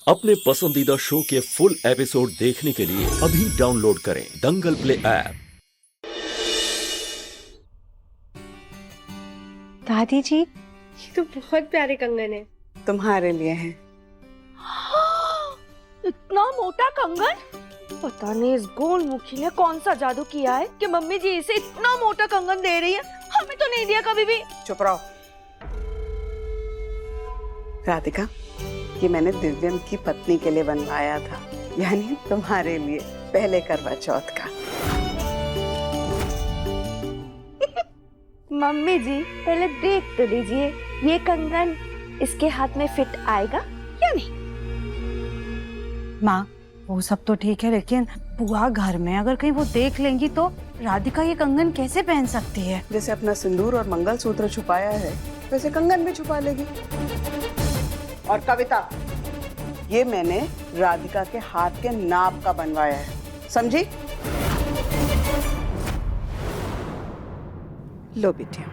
अपने पसंदीदा शो के फुल एपिसोड देखने के लिए अभी डाउनलोड करें दंगल प्ले ऐप। दादी जी, ये तो बहुत प्यारे कंगन है। तुम्हारे लिए है। इतना मोटा कंगन? पता नहीं इस गोलमुखी ने कौन सा जादू किया है कि मम्मी जी इसे इतना मोटा कंगन दे रही है। हमें तो नहीं दिया कभी भी। चुप रहो। राधिका, ये मैंने दिव्यम की पत्नी के लिए बनवाया था, यानी तुम्हारे लिए पहले करवा चौथ का। मम्मी जी, पहले देख तो लीजिए ये कंगन इसके हाथ में फिट आएगा या नहीं। माँ, वो सब तो ठीक है, लेकिन बुआ घर में अगर कहीं वो देख लेंगी तो राधिका ये कंगन कैसे पहन सकती है? जैसे अपना सिंदूर और मंगलसूत्र छुपाया है, वैसे कंगन भी छुपा लेगी। और कविता, ये मैंने राधिका के हाथ के नाप का बनवाया है, समझी? लो बिटिया।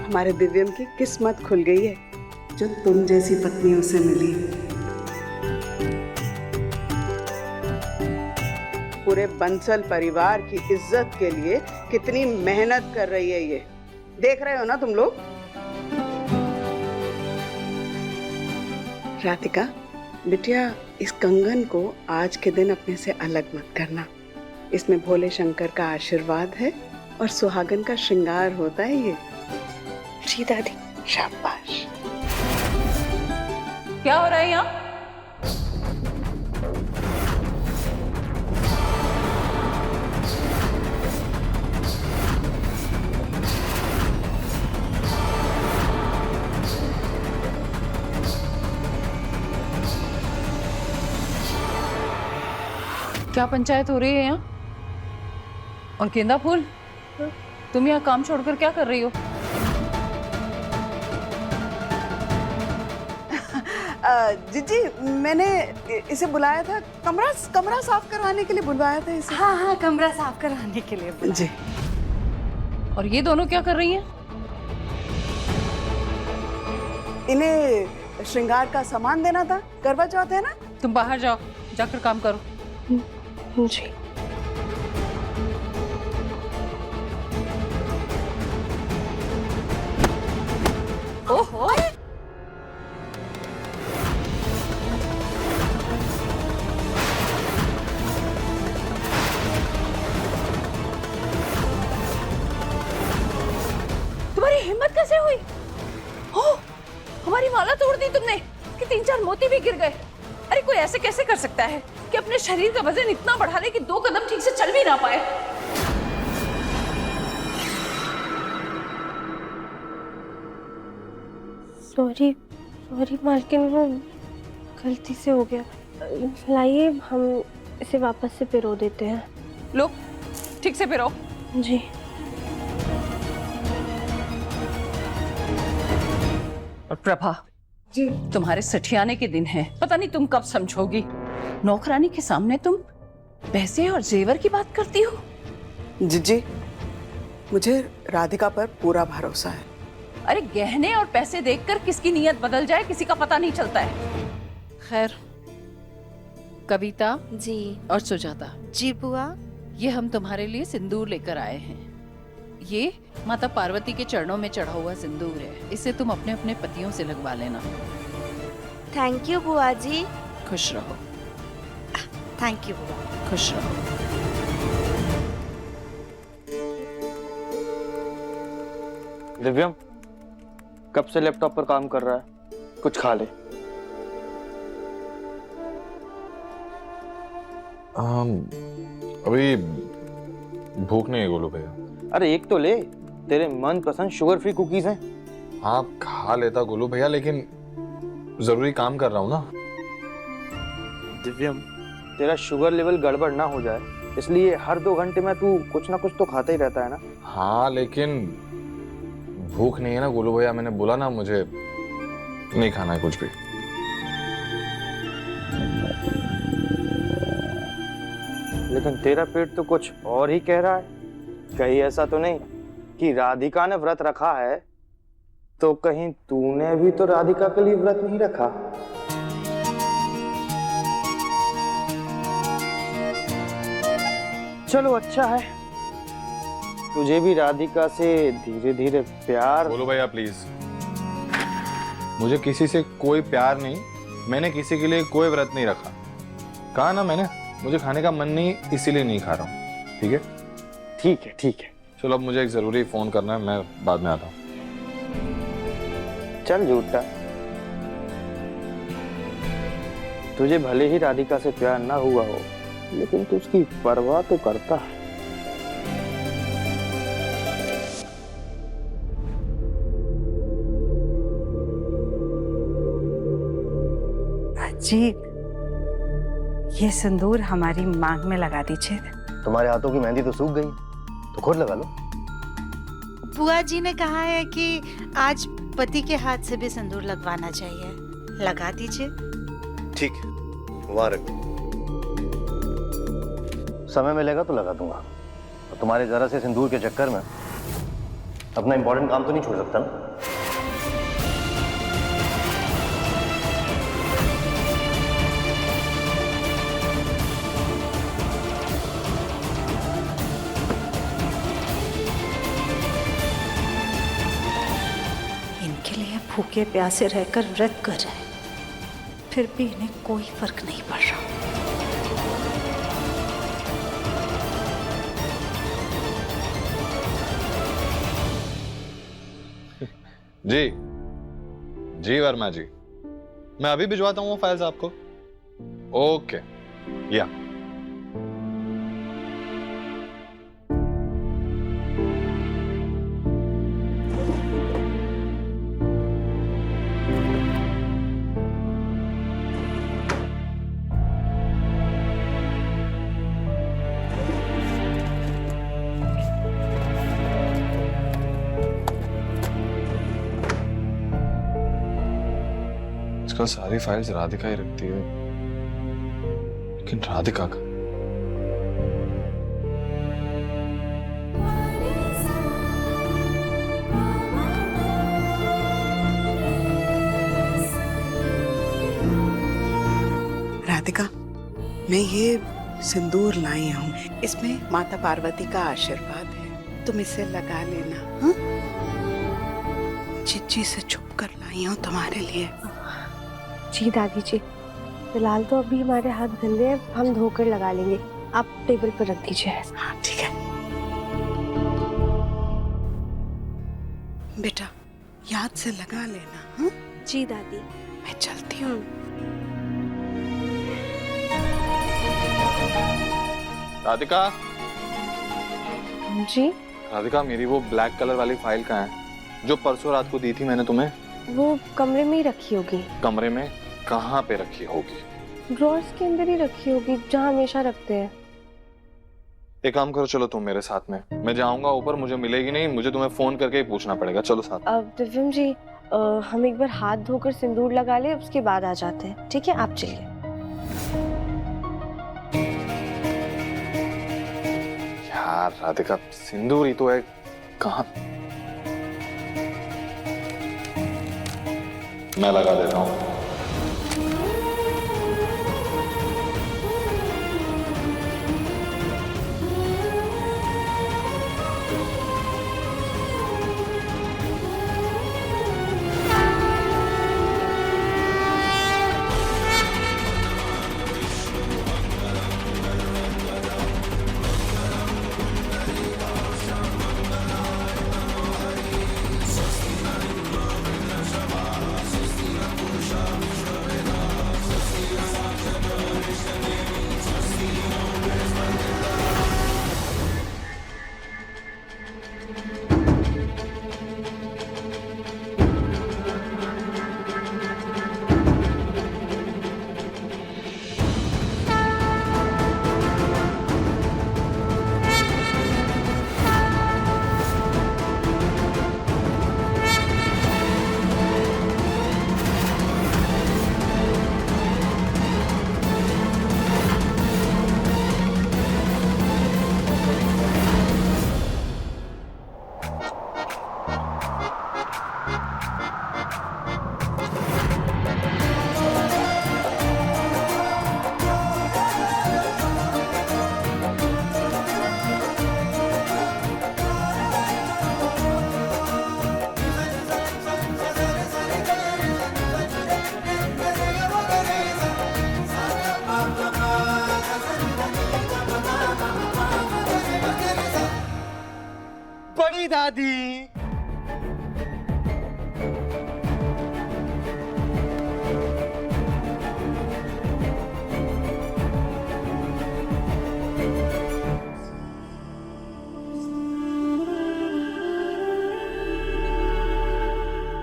हमारे दिव्यम की किस्मत खुल गई है, जो तुम जैसी पत्नी उसे मिली। पूरे बंसल परिवार की इज्जत के लिए कितनी मेहनत कर रही है, ये देख रहे हो ना तुम लोग। राधिका बिटिया, इस कंगन को आज के दिन अपने से अलग मत करना। इसमें भोले शंकर का आशीर्वाद है और सुहागन का श्रृंगार होता है ये। जी दादी। शाबाश। क्या हो रहा है यहाँ? क्या पंचायत हो रही है यहाँ? और गेंदा फूल, तुम यहाँ काम छोड़कर क्या कर रही हो? जीजी, मैंने इसे बुलाया था, कमरा साफ करवाने के लिए बुलवाया था इसे। हाँ, कमरा साफ कराने के लिए। जी। और ये दोनों क्या कर रही हैं? इन्हें श्रृंगार का सामान देना था, करवा चौथ है ना। तुम बाहर जाओ, जाकर काम करो। जी। ओहो, तुम्हारी हिम्मत कैसे हुई? हो, हमारी माला तोड़ दी तुमने। कि 3-4 मोती भी गिर गए। अरे कोई ऐसे कैसे कर सकता है कि अपने शरीर का वजन इतना बढ़ा ले कि 2 कदम ठीक से चल भी ना पाए? सॉरी मालकिन, वो गलती से हो गया। लाइए हम इसे वापस से पिरो देते हैं। लो, ठीक से पिरो। जी। और प्रभा जी, तुम्हारे सठियाने के दिन है, पता नहीं तुम कब समझोगी। नौकरानी के सामने तुम पैसे और जेवर की बात करती हो। जीजी, मुझे राधिका पर पूरा भरोसा है। अरे गहने और पैसे देखकर किसकी नीयत बदल जाए किसी का पता नहीं चलता है। खैर, कविता जी। और सुजाता जी बुआ। ये हम तुम्हारे लिए सिंदूर लेकर आए हैं। ये माता पार्वती के चरणों में चढ़ा हुआ सिंदूर है। इसे तुम अपने अपने पतियों से लगवा लेना। थैंक यू बुआ जी। खुश रहो। थैंक यू बुआ। खुश रहो। दिव्यम, कब से लैपटॉप पर काम कर रहा है? कुछ खा ले। अभी भूख नहीं है गोलू भैया। अरे एक तो ले, तेरे मनपसंद शुगर फ्री कुकीज हैं। हाँ, खा लेता गोलू भैया, लेकिन जरूरी काम कर रहा हूँ ना। दिव्यम, तेरा शुगर लेवल गड़बड़ ना हो जाए, इसलिए हर 2 घंटे में तू कुछ ना कुछ तो खाता ही रहता है ना। हाँ, लेकिन भूख नहीं है ना गोलू भैया, मैंने बोला ना मुझे नहीं खाना है कुछ भी। लेकिन तेरा पेट तो कुछ और ही कह रहा है। कहीं ऐसा तो नहीं कि राधिका ने व्रत रखा है तो कहीं तूने भी तो राधिका के लिए व्रत नहीं रखा? चलो अच्छा है, तुझे भी राधिका से धीरे धीरे प्यार। बोलो भैया प्लीज, मुझे किसी से कोई प्यार नहीं, मैंने किसी के लिए कोई व्रत नहीं रखा। कहा ना मैंने, मुझे खाने का मन नहीं, इसीलिए नहीं खा रहा हूँ। ठीक है? ठीक है ठीक है। चलो अब मुझे एक जरूरी फोन करना है, मैं बाद में आता हूँ। चल झूठा, तुझे भले ही राधिका से प्यार ना हुआ हो, लेकिन तू उसकी परवाह तो करता है। जी, ये सिंदूर हमारी मांग में लगा दीजिए। तुम्हारे हाथों की मेहंदी तो सूख गई, तो खुद लगा लो। बुआ जी ने कहा है कि आज पति के हाथ से भी सिंदूर लगवाना चाहिए, लगा दीजिए। ठीक है, वहां रखो। समय मिलेगा तो लगा दूंगा। और तुम्हारे जरा से सिंदूर के चक्कर में अपना इंपॉर्टेंट काम तो नहीं छोड़ सकता ना? इनके लिए भूखे प्यासे रहकर व्रत कर रहे हैं, फिर भी इन्हें कोई फर्क नहीं पड़ रहा। जी जी वर्मा जी, मैं अभी भिजवाता हूँ वो फाइल्स आपको। ओके या आजकल सारी फाइल्स राधिका ही रखती है, लेकिन राधिका का राधिका, मैं ये सिंदूर लाई हूँ, इसमें माता पार्वती का आशीर्वाद है, तुम इसे लगा लेना। हाँ? चिच्ची से छुप कर लाई हूँ तुम्हारे लिए। जी दादी जी, फिलहाल तो अभी हमारे हाथ गंदे हैं, हम धोकर लगा लेंगे। आप टेबल पर रख दीजिए। हाँ ठीक है बेटा, याद से लगा लेना। हाँ? जी दादी। मैं चलती हूँ। राधिका, जी, राधिका मेरी वो ब्लैक कलर वाली फाइल कहाँ है जो परसों रात को दी थी मैंने तुम्हें? वो कमरे में ही रखी होगी। कमरे में? कहाँ पे रखी होगी? ड्रॉर्स के अंदर ही रखी होगी, जहाँ हमेशा रखते हैं। एक काम करो, चलो तुम मेरे साथ में, मैं जाऊंगा ऊपर, मुझे मिलेगी नहीं, मुझे तुम्हें फोन करके ही पूछना पड़ेगा। चलो साथ। अब दिव्यम जी, हम एक बार हाथ धोकर सिंदूर लगा ले, उसके बाद आ जाते हैं। ठीक है, आप चलिए। यार राधिका, सिंदूर ही तो है, कहाँ? मैं लगा देता हूँ। दादी।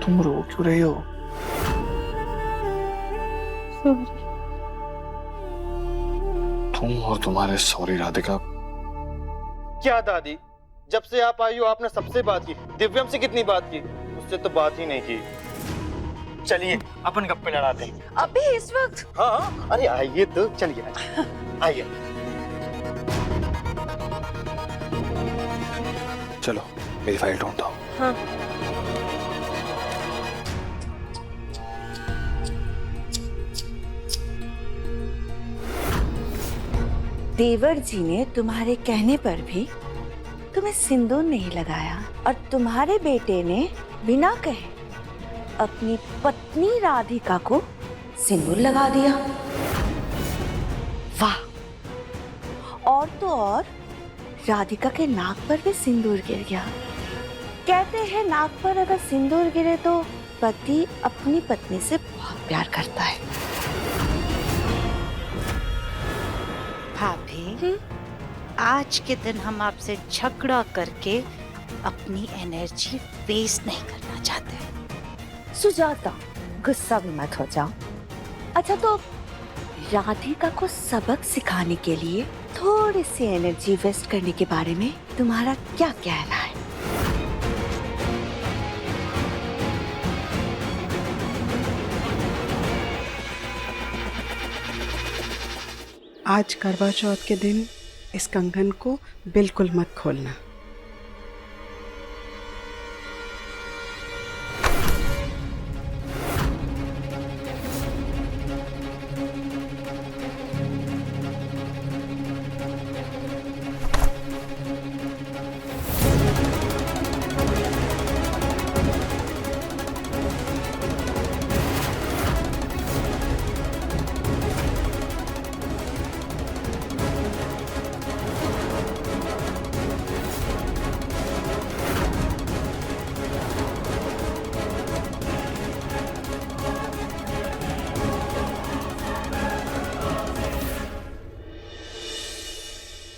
तुम रो क्यों रही हो? तुम और तुम्हारे सॉरी राधिका। क्या दादी, जब से आप आई हो आपने सबसे बात की, दिव्यम से कितनी बात की, उससे तो बात ही नहीं की। चलिए अपन गप्पे लड़ाते हैं। अभी इस वक्त? हाँ, अरे आइए तो, चलिए आइए। चलो मेरी फाइल ढूंढता हूँ। हाँ। देवर जी ने तुम्हारे कहने पर भी तुम्हें सिंदूर नहीं लगाया और तुम्हारे बेटे ने बिना कहे अपनी पत्नी राधिका को सिंदूर लगा दिया। वाह! और तो और राधिका के नाक पर भी सिंदूर गिर गया। कहते हैं नाक पर अगर सिंदूर गिरे तो पति अपनी पत्नी से बहुत प्यार करता है। भाभी, आज के दिन हम आपसे झगड़ा करके अपनी एनर्जी वेस्ट नहीं करना चाहते। सुजाता, गुस्सा भी मत हो जाओ। अच्छा तो राधिका को सबक सिखाने के लिए थोड़ी सी एनर्जी वेस्ट करने के बारे में तुम्हारा क्या कहना है? आज करवा चौथ के दिन इस कंगन को बिल्कुल मत खोलना।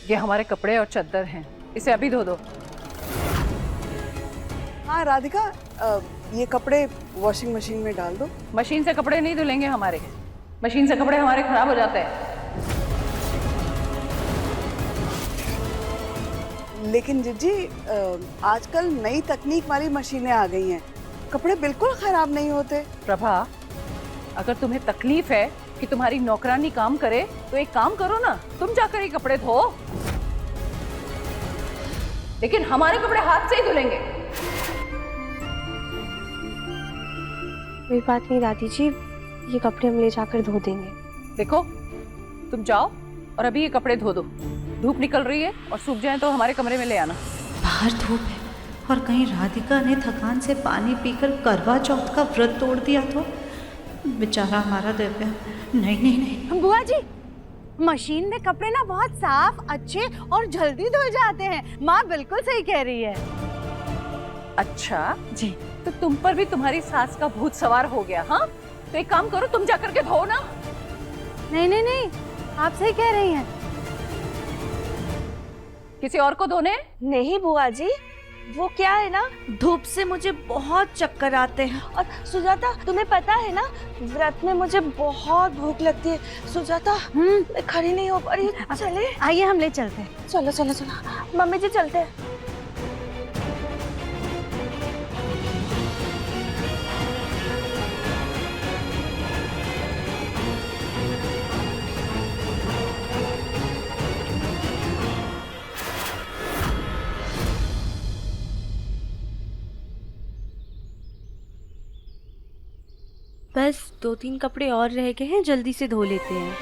ये हमारे कपड़े और चादर हैं, इसे अभी धो दो। हाँ राधिका, ये कपड़े वॉशिंग मशीन में डाल दो। मशीन से कपड़े नहीं धुलेंगे हमारे, मशीन से कपड़े हमारे खराब हो जाते हैं। लेकिन जिज्जी, आजकल नई तकनीक वाली मशीनें आ गई हैं, कपड़े बिल्कुल खराब नहीं होते। प्रभा, अगर तुम्हें तकलीफ है कि तुम्हारी नौकरानी काम करे तो एक काम करो ना, तुम जाकर ये कपड़े धो, लेकिन हमारे कपड़े हाथ से ही धुलेंगे। कोई बात नहीं दादी जी, ये कपड़े हम ले जाकर धो देंगे। देखो, तुम जाओ और अभी ये कपड़े धो दो। धूप निकल रही है और सूख जाए तो हमारे कमरे में ले आना। बाहर धूप है और कहीं राधिका ने थकान से पानी पीकर करवा चौथ का व्रत तोड़ दिया तो बेचारा हमारा दिव्या। नहीं नहीं नहीं बुआ जी, मशीन में कपड़े ना बहुत साफ, अच्छे और जल्दी धुल जाते हैं। माँ बिल्कुल सही कह रही है। अच्छा जी, तो तुम पर भी तुम्हारी सास का भूत सवार हो गया? हाँ, तो एक काम करो, तुम जाकर के धो ना। नहीं नहीं नहीं, आप सही कह रही हैं। किसी और को धोने? नहीं बुआ जी, वो क्या है ना, धूप से मुझे बहुत चक्कर आते हैं। और सुजाता, तुम्हें पता है ना, व्रत में मुझे बहुत भूख लगती है। सुजाता, मैं खड़ी नहीं हो पा रही। चले, आइए हम ले चलते हैं। चलो चलो चलो, मम्मी जी चलते हैं। बस 2-3 कपड़े और रह गए हैं, जल्दी से धो लेते हैं।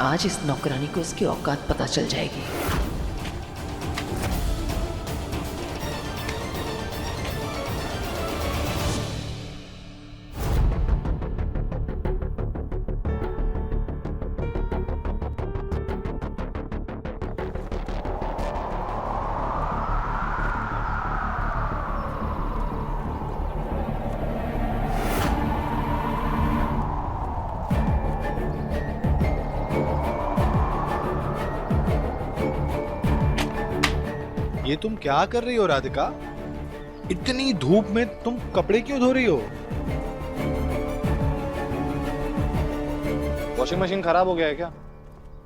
आज इस नौकरानी को उसकी औकात पता चल जाएगी। ये तुम क्या कर रही हो राधिका? इतनी धूप में तुम कपड़े क्यों धो रही हो? वॉशिंग मशीन खराब हो गया है क्या?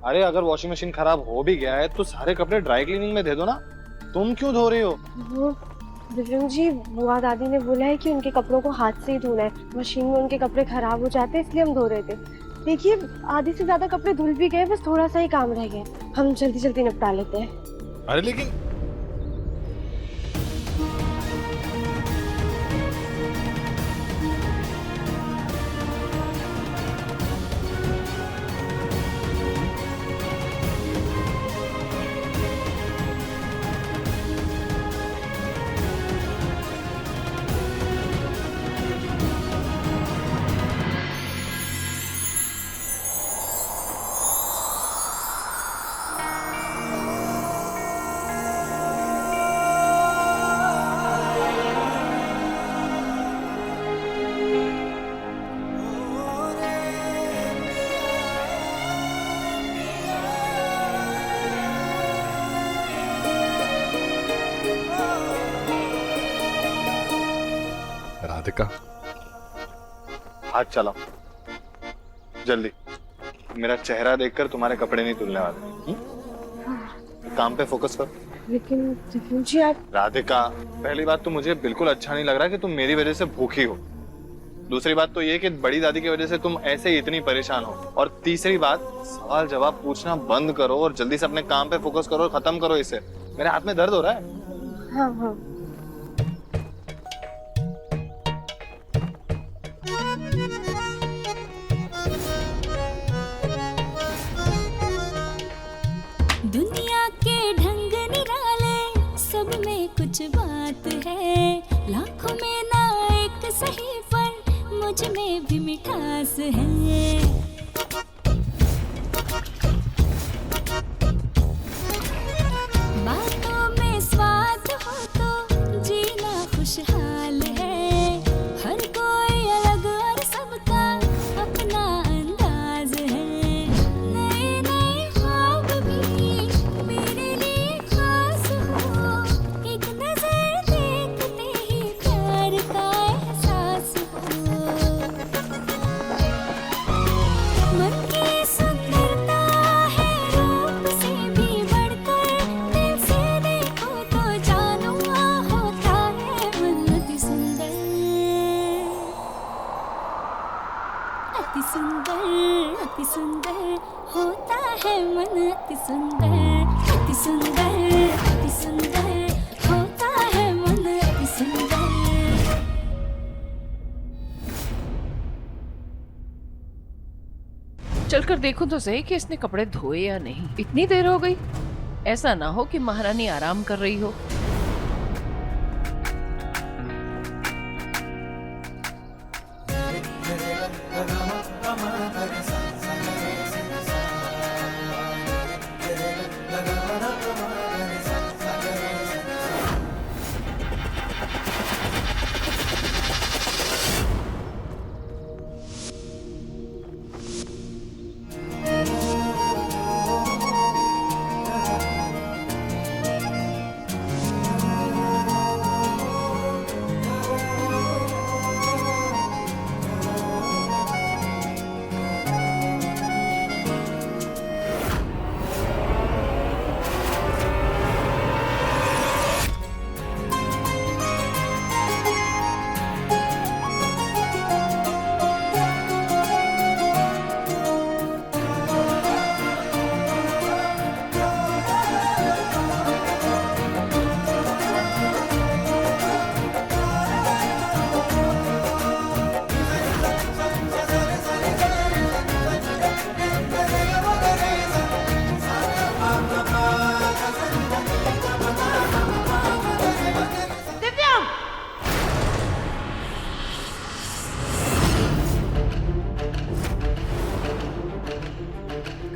अरे अगर वॉशिंग मशीन खराब हो भी गया है तो सारे कपड़े ड्राई क्लीनिंग में दे दो ना। तुम क्यों धो रही हो? वो विक्रम जी, बुआ दादी ने बोला है कि उनके कपड़ों को हाथ से ही धोना है। मशीन में उनके कपड़े खराब हो जाते हैं, इसलिए हम धो रहे थे। देखिए, आधे से ज्यादा कपड़े धुल भी गए, बस थोड़ा सा ही काम रह गया। हम जल्दी जल्दी निपटा लेते हैं। अरे लेकिन राधिका, हाथ चलाओ जल्दी। मेरा चेहरा देखकर तुम्हारे कपड़े नहीं धुलने वाले। काम पे फोकस करो। लेकिन विक्रम जी, आप राधिका, पहली बात तो मुझे बिल्कुल अच्छा नहीं लग रहा कि तुम मेरी वजह से भूखी हो। दूसरी बात तो ये कि बड़ी दादी की वजह से तुम ऐसे ही इतनी परेशान हो। और तीसरी बात, सवाल जवाब पूछना बंद करो और जल्दी से अपने काम पे फोकस करो और खत्म करो इसे। मेरे हाथ में दर्द हो रहा है। हाँ हाँ। दुनिया के ढंग निराले, सब में कुछ बात है। लाखों में ना एक सही, पर मुझ में भी मिठास है। बातों में स्वाद हो तो जीना खुशहाल है। हर कोई अलग और सबका अपना अंदाज है। नए नए ख्वाब भी मेरे लिए खास हो। एक नजर देखते ही प्यार का एहसास हो। मन की सुंदरता है रूप से भी बढ़कर। दिल से देखो तो जानो होता है मन अति सुंदर। अति सुंदर, अति सुंदर होता है मन अति सुंदर। अति सुंदर, अति सुंदर होता है मन अति सुंदर। चलकर देखूं तो सही कि इसने कपड़े धोए या नहीं। इतनी देर हो गई, ऐसा ना हो कि महारानी आराम कर रही हो।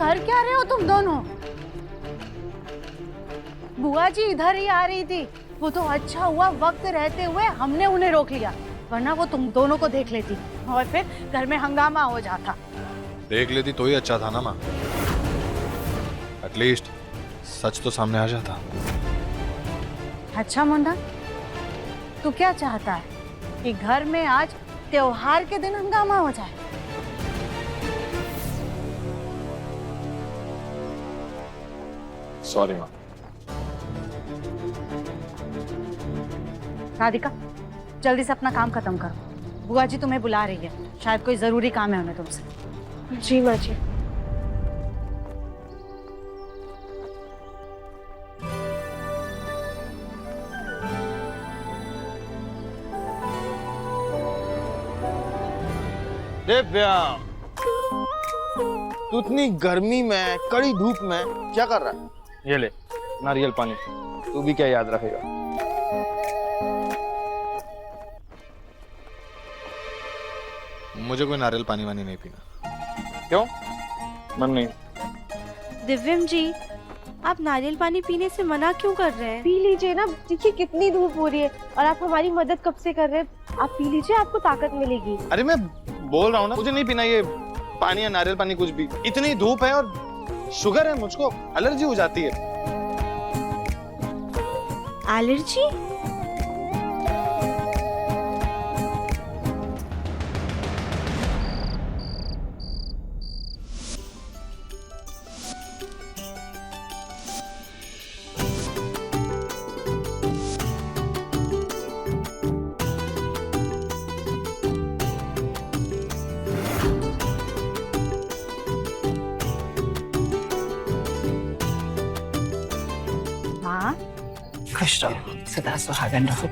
कर क्या रहे हो तुम दोनों? बुआ जी इधर ही आ रही थी। वो तो अच्छा हुआ वक्त रहते हुए हमने उन्हें रोक लिया, वरना वो तुम दोनों को देख लेती और फिर घर में हंगामा हो जाता। देख लेती तो ही अच्छा था ना माँ। एटलीस्ट सच तो सामने आ जाता। अच्छा मुन्ना, तू क्या चाहता है कि घर में आज त्योहार के दिन हंगामा हो जाए? सॉरी माँ। राधिका, जल्दी से अपना काम खत्म करो। बुआ जी तुम्हें बुला रही है, शायद कोई जरूरी काम है उन्हें तुमसे। जी माँ जी। दिव्या, तू इतनी गर्मी में, कड़ी धूप में क्या कर रहा है? ये ले नारियल पानी, तू भी क्या याद रखेगा। मुझे कोई नारियल पानी वानी नहीं पीना। क्यों? मन नहीं? दिव्यम जी, आप नारियल पानी पीने से मना क्यों कर रहे हैं? पी लीजिए ना, देखिए कितनी धूप हो रही है और आप हमारी मदद कब से कर रहे हैं। आप पी लीजिए, आपको ताकत मिलेगी। अरे मैं बोल रहा हूँ ना, मुझे नहीं पीना ये पानी या नारियल पानी कुछ भी। इतनी धूप है और शुगर है, मुझको एलर्जी हो जाती है। एलर्जी? हाँ, खुश रहो, सदा सुहागन रहो।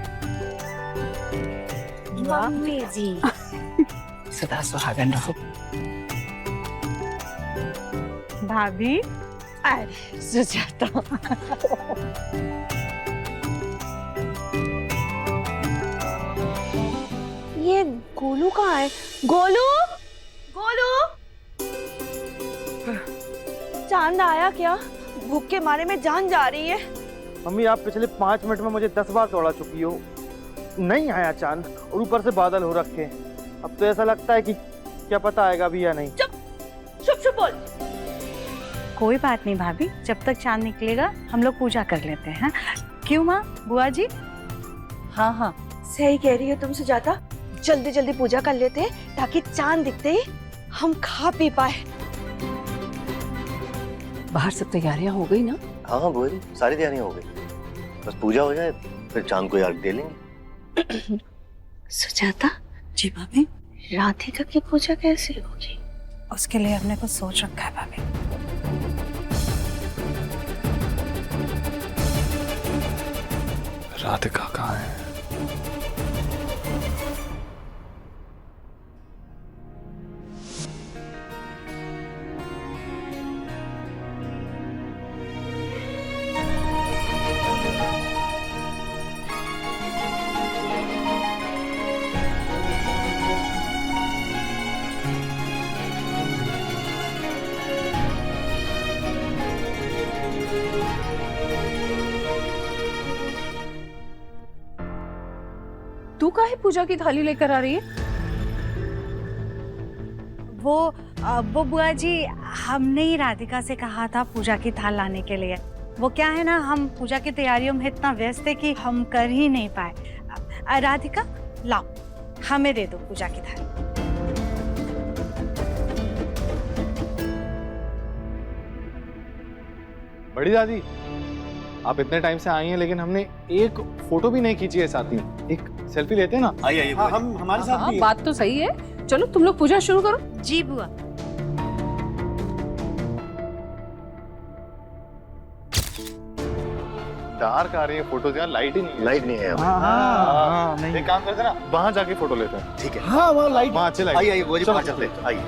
मम्मी जी। सदा सुहागन रहो। भाभी, अरे सुजाता। ये गोलू कहाँ है? गोलू, गोलू, चांद आया क्या? भूख के मारे में जान जा रही है। मम्मी, आप पिछले 5 मिनट में मुझे 10 बार दौड़ा चुकी हो, नहीं आया चांद, और ऊपर से बादल हो रखे। अब तो ऐसा लगता है कि क्या पता आएगा भी या नहीं। चुप चुप चुप बोल। कोई बात नहीं भाभी, जब तक चांद निकलेगा हम लोग पूजा कर लेते हैं। क्यों माँ, बुआ जी? हाँ हाँ, सही कह रही हो तुम सुजाता, जल्दी जल्दी पूजा कर लेते हैं ताकि चांद दिखते ही हम खा पी पाए। बाहर सब तैयारियां हो गई ना? हाँ हाँ बुआ जी, सारी तैयारियां हो गई, बस पूजा हो जाए फिर चांद को अर्घ दे लेंगे। सुजाता जी भाभी, राधिका की पूजा कैसे होगी? उसके लिए हमने कुछ सोच रखा है भाभी। राधिका कहाँ है? तू काहे पूजा की थाली लेकर आ रही है? वो बुआ जी, हमने ही राधिका से कहा था पूजा की थाल लाने के लिए। वो क्या है ना, हम पूजा की तैयारियों में इतना व्यस्त थे कि हम कर ही नहीं पाए। राधिका लाओ, हमें दे दो पूजा की थाली। बड़ी दादी, आप इतने टाइम से आई हैं लेकिन हमने एक फोटो भी नहीं खींची है साथ में। एक सेल्फी लेते हैं ना? आइए हाँ, हम हमारे साथ हाँ, भी बात तो सही है। चलो तुम लोग पूजा शुरू करो। जी बुआ। डार्क आ रही है फोटोज, यार लाइट ही नहीं है। लाइट नहीं है। हाँ, नहीं। एक काम करते ना, वहां जाके फोटो लेते हैं। ठीक है, हाँ वहाँ लाइट। वहां अच्छे लाइट। आइए आइए बुआ जी, चलो, बाहर चलते हैं, आइए।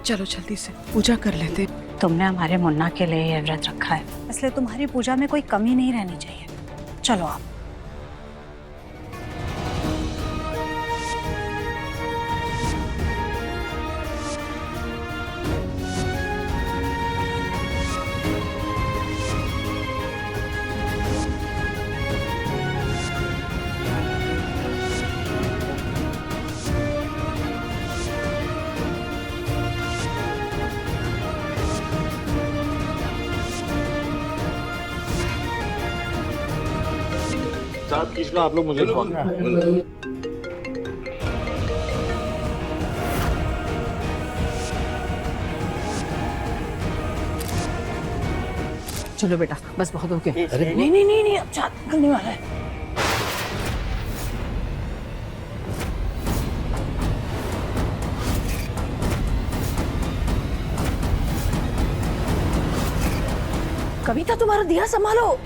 चलो जल्दी से पूजा कर लेते। तुमने हमारे मुन्ना के लिए ये व्रत रखा है, इसलिए तुम्हारी पूजा में कोई कमी नहीं रहनी चाहिए। चलो आप। साथ खींच लो आप लोग, मुझे फोन। चलो बेटा, बस बहुत हो गया। अरे नहीं नहीं नहीं नहीं, अब चाँद निकलने वाला है। कविता, तुम्हारा दिया संभालो।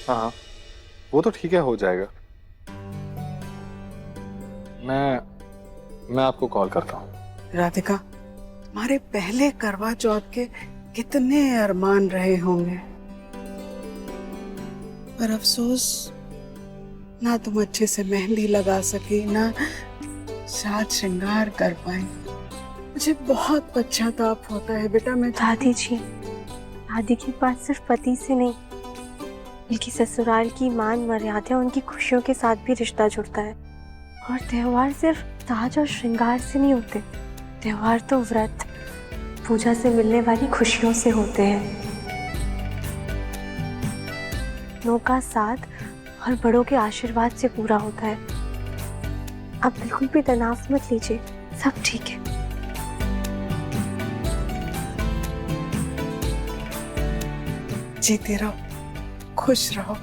हाँ वो तो ठीक है, हो जाएगा। मैं आपको कॉल करता हूँ। राधिका, तुम्हारे पहले करवा चौथ के कितने अरमान रहे होंगे, पर अफसोस ना तुम अच्छे से मेहंदी लगा सकी, ना साज श्रृंगार कर पाई। मुझे बहुत पश्चाताप होता है बेटा। मैं दादी जी, दादी के पास सिर्फ पति से नहीं बल्कि ससुराल की मान मर्यादा, उनकी खुशियों के साथ भी रिश्ता जुड़ता है। और त्योहार सिर्फ साज और श्रृंगार से नहीं होते, त्योहार तो व्रत पूजा से मिलने वाली खुशियों से होते हैं। लोगों का साथ और बड़ों के आशीर्वाद से पूरा होता है। आप बिल्कुल भी तनाव मत लीजिए, सब ठीक है। जीते रहो, खुश रहो,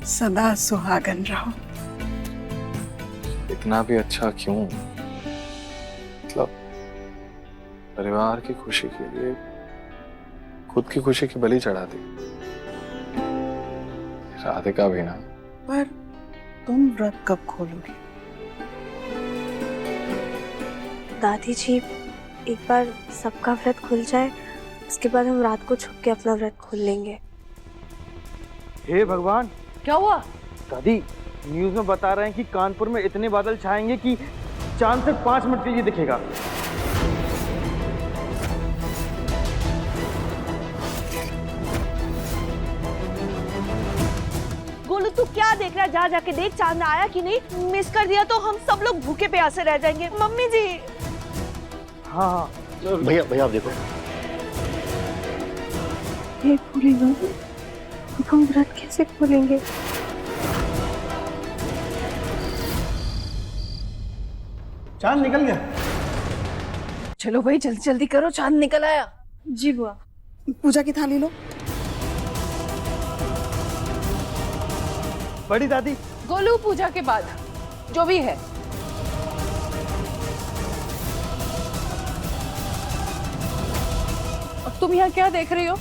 सदा सुहागन रहो। इतना भी अच्छा क्यों? मतलब परिवार की खुशी के लिए खुद की खुशी की बलि चढ़ा दी। राधिका भी ना। पर तुम व्रत कब खोलोगी? दादी जी, एक बार सबका व्रत खुल जाए, उसके बाद हम रात को छुप के अपना व्रत खोल लेंगे। हे भगवान, क्या हुआ? दादी, न्यूज में बता रहे हैं कि कानपुर में इतने बादल छाएंगे कि चांद सिर्फ 5 मिनट के लिए दिखेगा। गोलू, तू क्या देख रहा है? जा जाके देख चांद आया कि नहीं। मिस कर दिया तो हम सब लोग भूखे प्यासे रह जाएंगे। मम्मी जी। हाँ हाँ भैया भैया आप देखो। हे भोलेनाथ, हम व्रत कैसे खोलेंगे? चांद निकल गया। चलो भाई, जल्दी जल्दी करो, चांद निकल आया। जी बुआ। पूजा की थाली लो। बड़ी दादी। गोलू, पूजा के बाद जो भी है। और तुम यहाँ क्या देख रही हो?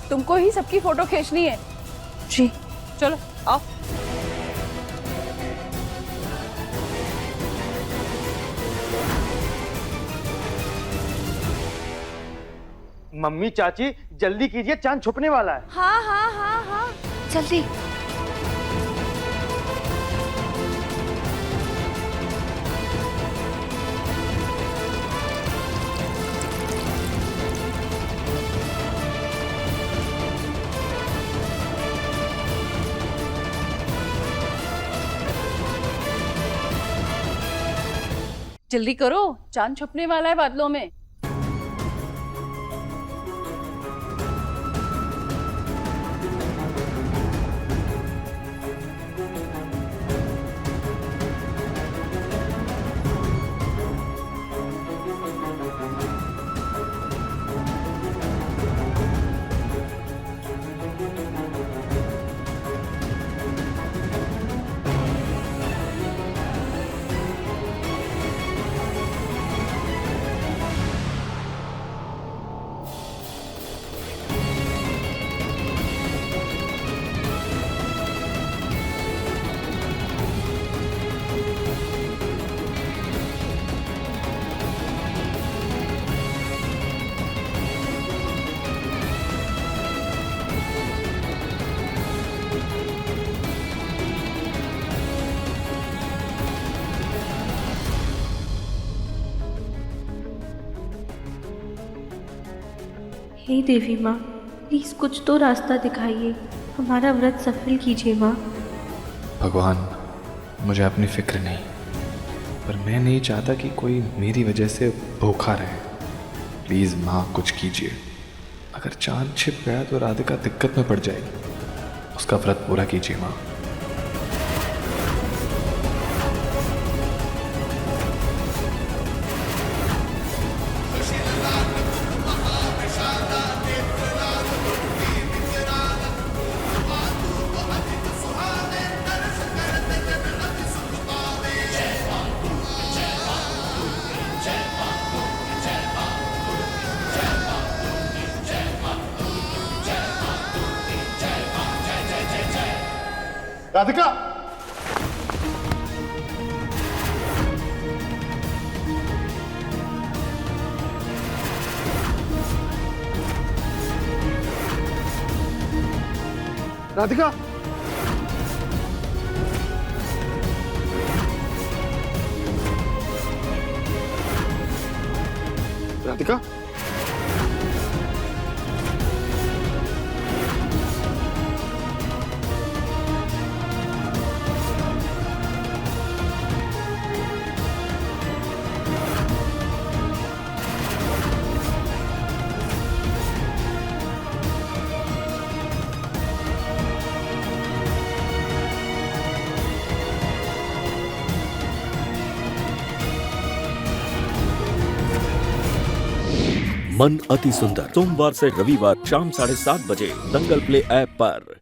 तुमको ही सबकी फोटो खींचनी है। जी। चलो आओ। मम्मी, चाची, जल्दी कीजिए, चांद छुपने वाला है। हाँ हाँ हाँ हाँ, जल्दी। जल्दी करो, चांद छुपने वाला है बादलों में। हे देवी माँ, प्लीज कुछ तो रास्ता दिखाइए। हमारा व्रत सफल कीजिए माँ। भगवान, मुझे अपनी फिक्र नहीं, पर मैं नहीं चाहता कि कोई मेरी वजह से भूखा रहे। प्लीज माँ, कुछ कीजिए। अगर चांद छिप गया तो राधिका दिक्कत में पड़ जाएगी। उसका व्रत पूरा कीजिए माँ। राधिका, राधिका, राधिका, मन अति सुंदर सोमवार से रविवार शाम 7:30 बजे दंगल प्ले ऐप पर।